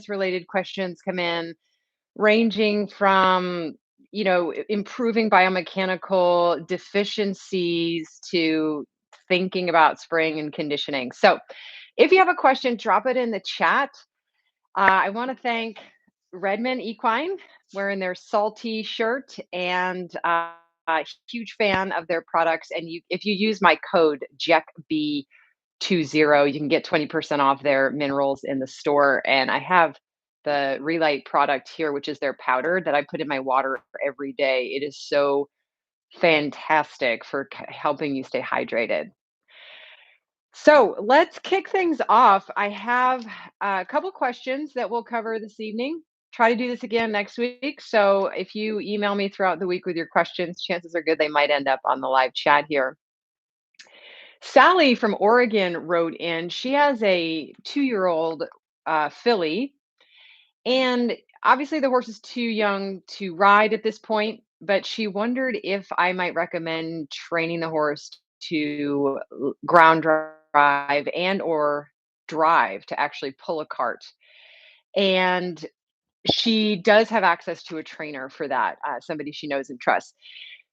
related questions come in, ranging from, improving biomechanical deficiencies to thinking about spraying and conditioning. So, if you have a question, drop it in the chat. I want to thank Redmond Equine wearing their salty shirt and a huge fan of their products. And if you use my code JECB20, you can get 20% off their minerals in the store. And I have the Relight product here, which is their powder that I put in my water every day. It is so fantastic for helping you stay hydrated. So let's kick things off. I have a couple questions that we'll cover this evening. Try to do this again next week. So if you email me throughout the week with your questions, chances are good they might end up on the live chat here. Sally from Oregon wrote in. She has a 2-year-old filly, and obviously the horse is too young to ride at this point, but she wondered if I might recommend training the horse to ground drive and or drive to actually pull a cart. And she does have access to a trainer for that, somebody she knows and trusts.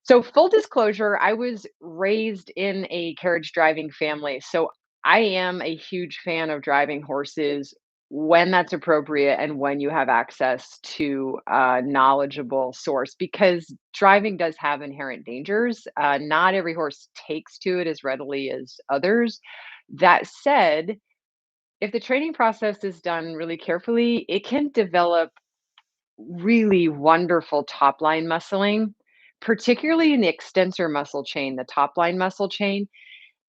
So, full disclosure, I was raised in a carriage driving family. So, I am a huge fan of driving horses when that's appropriate and when you have access to a knowledgeable source, because driving does have inherent dangers. Not every horse takes to it as readily as others. That said, if the training process is done really carefully, it can develop really wonderful top line muscling, particularly in the extensor muscle chain, the top line muscle chain.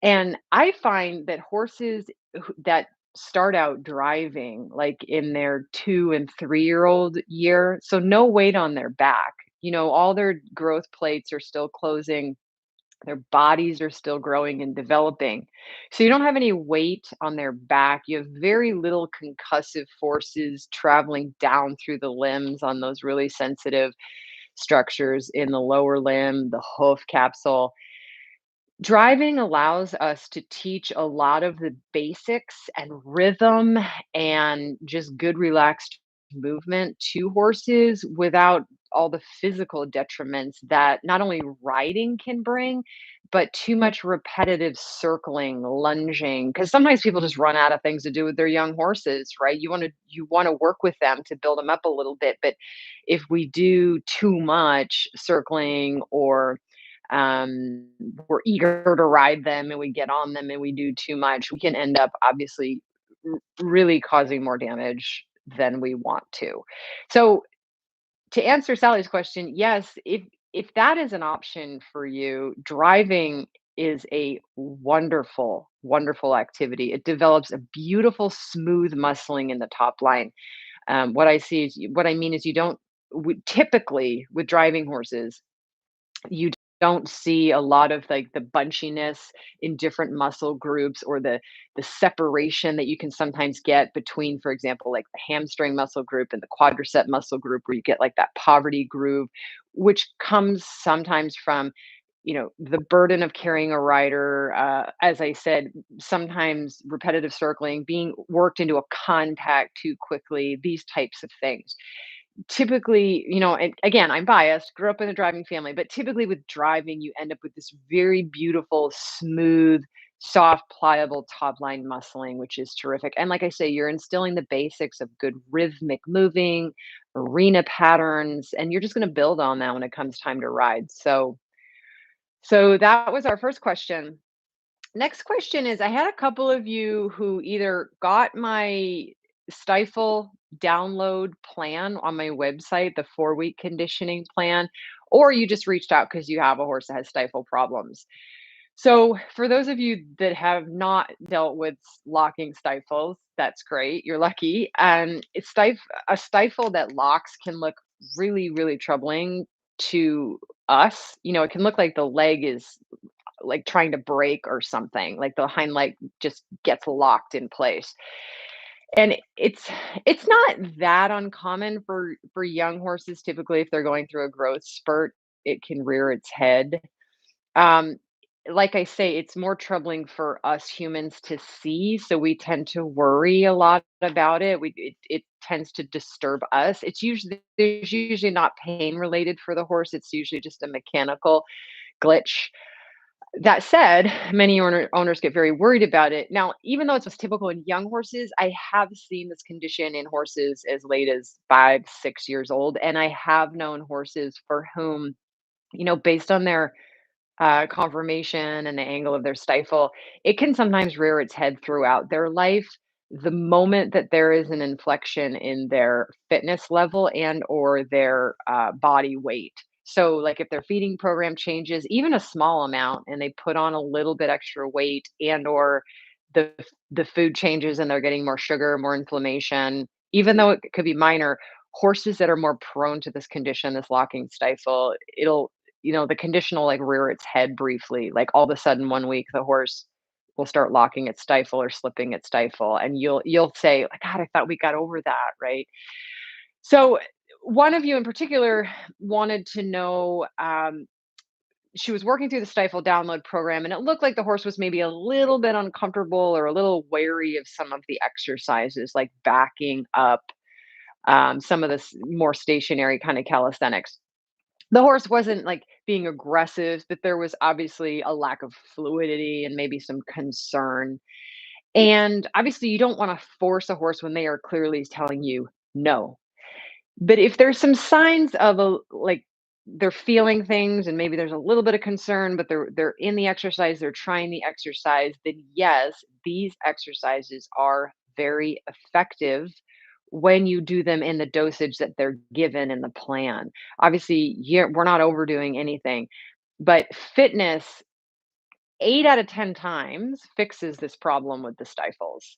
And I find that horses that start out driving like in their 2 and 3-year-old year, so no weight on their back, all their growth plates are still closing, their bodies are still growing and developing. So you don't have any weight on their back. You have very little concussive forces traveling down through the limbs on those really sensitive structures in the lower limb, the hoof capsule. Driving allows us to teach a lot of the basics and rhythm and just good, relaxed movement to horses without all the physical detriments that not only riding can bring, but too much repetitive circling, lunging. Because sometimes people just run out of things to do with their young horses, right? You want to work with them to build them up a little bit, but if we do too much circling or um, we're eager to ride them and we get on them and we do too much, we can end up obviously really causing more damage than we want to. So to answer Sally's question, yes, if that is an option for you, driving is a wonderful, wonderful activity. It develops a beautiful, smooth muscling in the top line. What I mean is, you don't typically with driving horses, you don't see a lot of like the bunchiness in different muscle groups or the separation that you can sometimes get between, for example, like the hamstring muscle group and the quadricep muscle group, where you get like that poverty groove, which comes sometimes from the burden of carrying a rider, as I said, sometimes repetitive circling, being worked into a contact too quickly, these types of things. Typically, and again, I'm biased, grew up in a driving family, but typically with driving, you end up with this very beautiful, smooth, soft, pliable top line muscling, which is terrific. And like I say, you're instilling the basics of good rhythmic moving, arena patterns, and you're just going to build on that when it comes time to ride. So that was our first question. Next question is, I had a couple of you who either got my Stifle download plan on my website, the 4-week conditioning plan, or you just reached out because you have a horse that has stifle problems. So, for those of you that have not dealt with locking stifles, that's great. You're lucky. A stifle that locks can look really, really troubling to us. It can look like the leg is like trying to break or something, like the hind leg just gets locked in place. And it's not that uncommon for young horses. Typically, if they're going through a growth spurt, it can rear its head. Um, like I say, it's more troubling for us humans to see, so we tend to worry a lot about it. It tends to disturb us. There's usually not pain related for the horse. It's usually just a mechanical glitch. That said, many owners get very worried about it. Now, even though it's typical in young horses, I have seen this condition in horses as late as 5, 6 years old, and I have known horses for whom, based on their conformation and the angle of their stifle, it can sometimes rear its head throughout their life. The moment that there is an inflection in their fitness level and or their body weight. So, like if their feeding program changes, even a small amount, and they put on a little bit extra weight, and or the the food changes and they're getting more sugar, more inflammation, even though it could be minor, horses that are more prone to this condition, this locking stifle, the condition will like rear its head briefly. Like all of a sudden one week the horse will start locking its stifle or slipping its stifle. And you'll say, God, I thought we got over that, right? So one of you in particular wanted to know, she was working through the stifle download program and it looked like the horse was maybe a little bit uncomfortable or a little wary of some of the exercises like backing up, some of this more stationary kind of calisthenics. The horse wasn't, like, being aggressive, but there was obviously a lack of fluidity and maybe some concern, and, obviously, you don't wanna force a horse when they are clearly telling you no. But if there's some signs of they're feeling things and maybe there's a little bit of concern, but they're in the exercise, they're trying the exercise, then yes, these exercises are very effective when you do them in the dosage that they're given in the plan. Obviously, we're not overdoing anything, but fitness 8 out of 10 times fixes this problem with the stifles.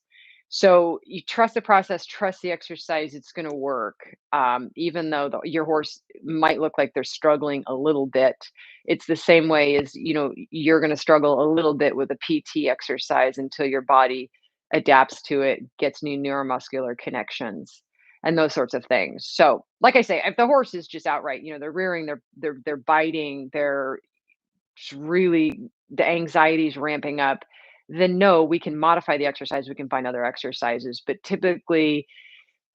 So you trust the process, trust the exercise, it's going to work. Even though your horse might look like they're struggling a little bit, it's the same way as, you're going to struggle a little bit with a PT exercise until your body adapts to it, gets new neuromuscular connections and those sorts of things. So, like I say, if the horse is just outright, they're rearing, they're biting, they're really the anxiety is ramping up, then no, we can modify the exercise. We can find other exercises. But typically,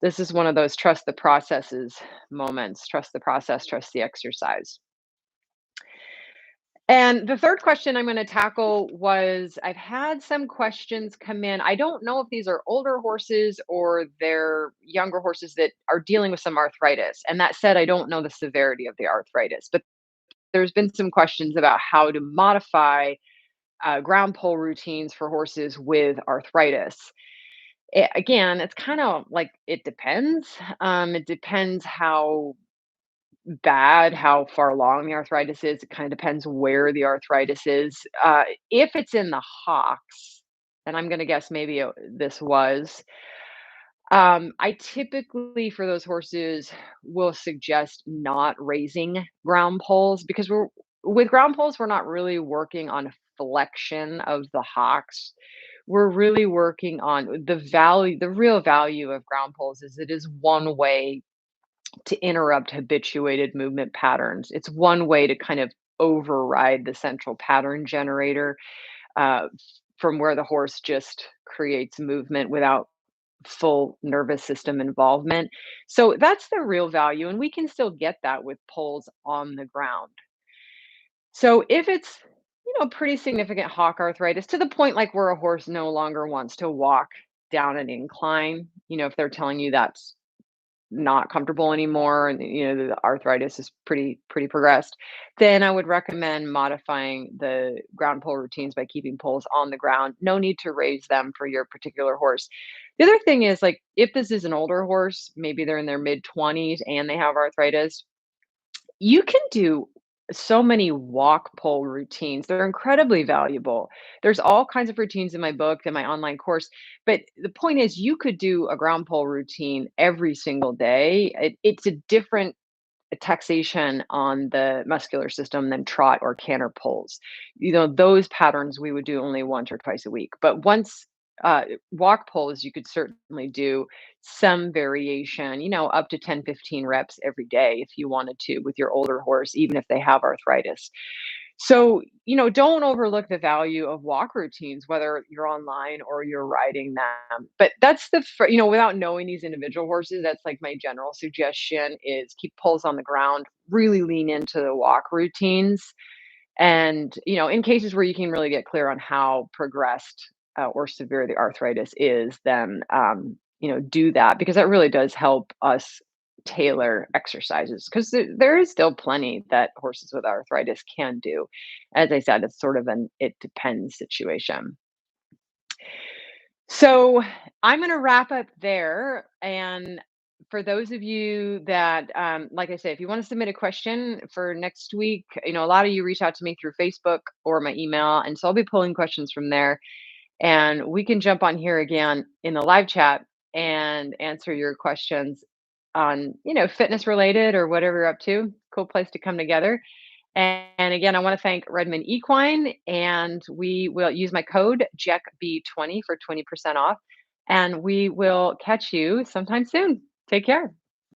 this is one of those trust the processes moments. Trust the process, trust the exercise. And the third question I'm going to tackle was I've had some questions come in. I don't know if these are older horses or they're younger horses that are dealing with some arthritis. And that said, I don't know the severity of the arthritis, but there's been some questions about how to modify ground pole routines for horses with arthritis. Again, it's kind of like it depends. It depends how bad, how far along the arthritis is. It kind of depends where the arthritis is. If it's in the hocks, and I'm going to guess maybe this was, I typically, for those horses, will suggest not raising ground poles because with ground poles, we're not really working on flexion of the hocks. We're really working on the value, the real value of ground poles is it is one way to interrupt habituated movement patterns. It's one way to kind of override the central pattern generator, uh, from where the horse just creates movement without full nervous system involvement. So that's the real value, and we can still get that with poles on the ground. So if it's, pretty significant hock arthritis to the point like where a horse no longer wants to walk down an incline, if they're telling you that's not comfortable anymore and the arthritis is pretty progressed, then I would recommend modifying the ground pole routines by keeping poles on the ground. No need to raise them for your particular horse. The other thing is like if this is an older horse, maybe they're in their mid 20s and they have arthritis, you can do so many walk pole routines. They're incredibly valuable. There's all kinds of routines in my book and my online course. But the point is, you could do a ground pole routine every single day. It's a different taxation on the muscular system than trot or canter pulls. Those patterns we would do only once or twice a week. But once walk pulls, you could certainly do some variation, up to 10, 15 reps every day if you wanted to with your older horse, even if they have arthritis. So, don't overlook the value of walk routines, whether you're online or you're riding them. But that's without knowing these individual horses, that's like my general suggestion is keep poles on the ground, really lean into the walk routines. And, in cases where you can really get clear on how progressed or severe the arthritis is, then, do that because that really does help us tailor exercises because there is still plenty that horses with arthritis can do. As I said, it's sort of an it depends situation. So I'm going to wrap up there. And for those of you that, like I said, if you want to submit a question for next week, a lot of you reach out to me through Facebook or my email. And so I'll be pulling questions from there. And we can jump on here again in the live chat and answer your questions on, fitness related or whatever you're up to. Cool place to come together. And again, I want to thank Redmond Equine, and we will use my code JECB20 for 20% off. And we will catch you sometime soon. Take care.